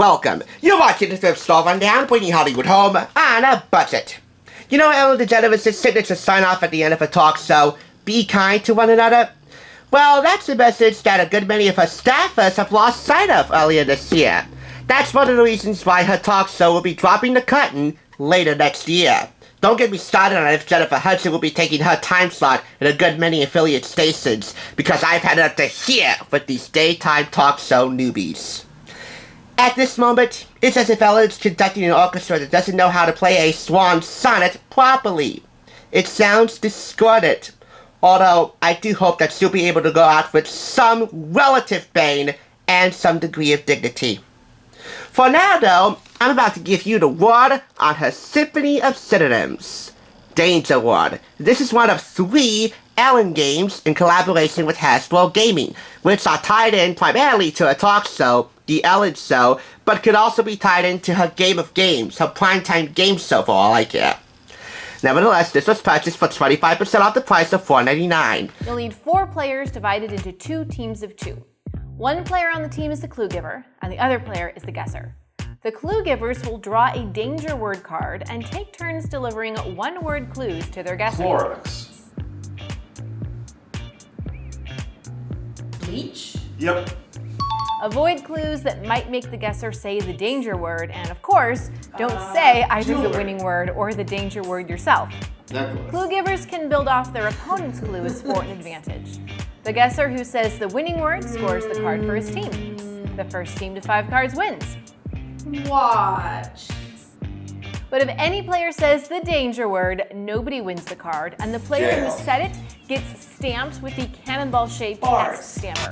Welcome. You're watching the Thrift Store Rundown, bringing Hollywood home on a budget. You know Ellen DeGeneres' signature sign-off at the end of her talk show, "Be kind to one another"? Well, that's a message that a good many of her staffers have lost sight of earlier this year. That's one of the reasons why her talk show will be dropping the curtain later next year. Don't get me started on if Jennifer Hudson will be taking her time slot in a good many affiliate stations, because I've had enough to hear with these daytime talk show newbies. At this moment, it's as if Ellen's conducting an orchestra that doesn't know how to play a swan sonnet properly. It sounds discordant, although I do hope that she'll be able to go out with some relative bane and some degree of dignity. For now, though, I'm about to give you the word on her Symphony of Synonyms. Danger Word. This is one of 3 Ellen games in collaboration with Hasbro Gaming, which are tied in primarily to her talk show, The Ellen Show, but could also be tied into her Game of Games, her primetime game show for all I care. Nevertheless, this was purchased for 25% off the price of $4.99. You'll need 4 players divided into 2 teams of 2. One player on the team is the clue giver, and the other player is the guesser. The clue givers will draw a danger word card and take turns delivering one-word clues to their guessers. Clorox. Bleach? Yep. Avoid clues that might make the guesser say the danger word, and of course, don't say either the winning word or the danger word yourself. Clue givers can build off their opponent's clues for an advantage. The guesser who says the winning word scores the card for his team. The first team to 5 cards wins. Watch. But if any player says the danger word, nobody wins the card, and the player who said it gets stamped with the cannonball-shaped S stamper.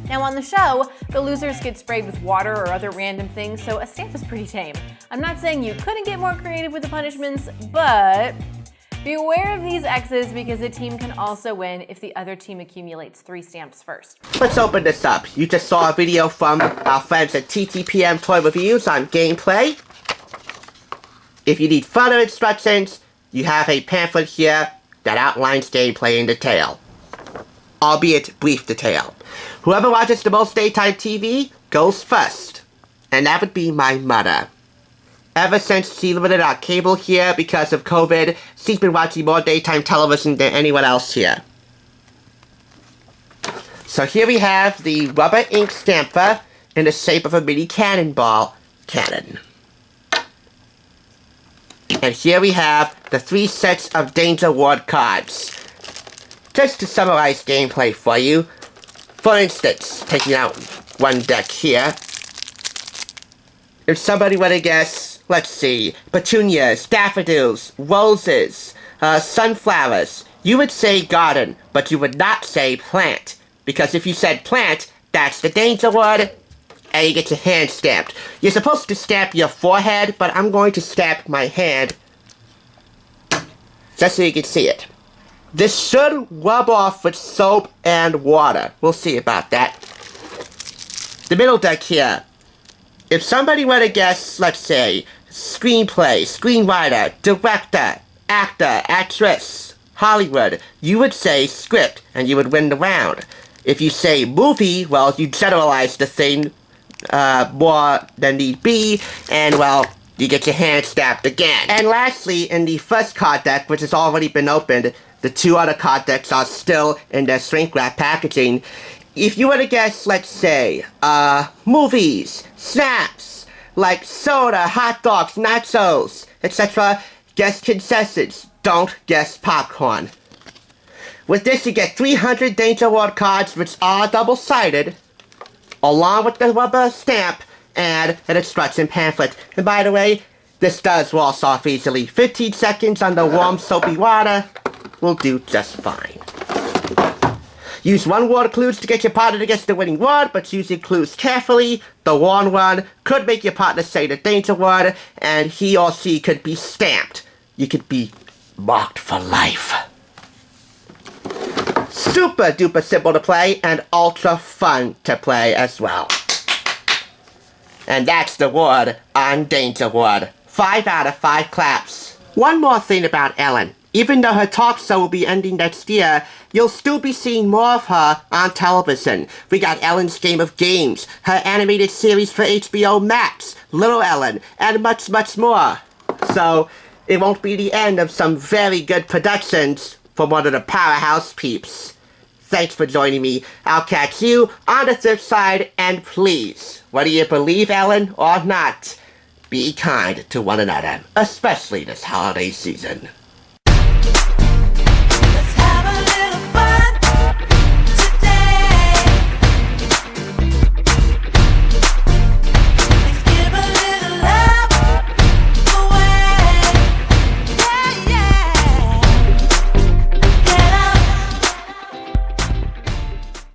Now on the show, the losers get sprayed with water or other random things, so a stamp is pretty tame. I'm not saying you couldn't get more creative with the punishments, but beware of these X's because the team can also win if the other team accumulates 3 stamps first. Let's open this up. You just saw a video from our friends at TTPM Toy Reviews on gameplay. If you need further instructions, you have a pamphlet here that outlines gameplay in detail, albeit brief detail. Whoever watches the most daytime TV goes first, and that would be my mother. Ever since she limited our cable here because of COVID, she's been watching more daytime television than anyone else here. So here we have the rubber ink stamper in the shape of a mini cannonball cannon. And here we have the 3 sets of danger word cards. Just to summarize gameplay for you, for instance, taking out one deck here, if somebody were to guess, let's see, petunias, daffodils, roses, sunflowers, you would say garden, but you would not say plant. Because if you said plant, that's the danger word, and you get your hand stamped. You're supposed to stamp your forehead, but I'm going to stamp my hand just so you can see it. This should rub off with soap and water. We'll see about that. The middle deck here. If somebody were to guess, let's say, screenplay, screenwriter, director, actor, actress, Hollywood, you would say script, and you would win the round. If you say movie, well, you generalize the thing more than need be, and, well, you get your hand stabbed again. And lastly, in the first card deck, which has already been opened, the 2 other card decks are still in their shrink wrap packaging. If you were to guess, let's say, movies, snacks, like soda, hot dogs, nachos, etc., guess concessions. Don't guess popcorn. With this, you get 300 danger word cards, which are double-sided, along with the rubber stamp and an instruction pamphlet. And by the way, this does wash off easily. 15 seconds under warm soapy water will do just fine. Use one-word clues to get your partner to guess the winning word, but using clues carefully. The wrong one could make your partner say the danger word, and he or she could be stamped. You could be marked for life. Super duper simple to play and ultra fun to play as well. And that's the word on danger word. 5 out of 5 claps. One more thing about Ellen. Even though her talk show will be ending next year, you'll still be seeing more of her on television. We got Ellen's Game of Games, her animated series for HBO Max, Little Ellen, and much, much more. So, it won't be the end of some very good productions from one of the powerhouse peeps. Thanks for joining me. I'll catch you on the thrift side, and please, whether you believe Ellen or not, be kind to one another, especially this holiday season.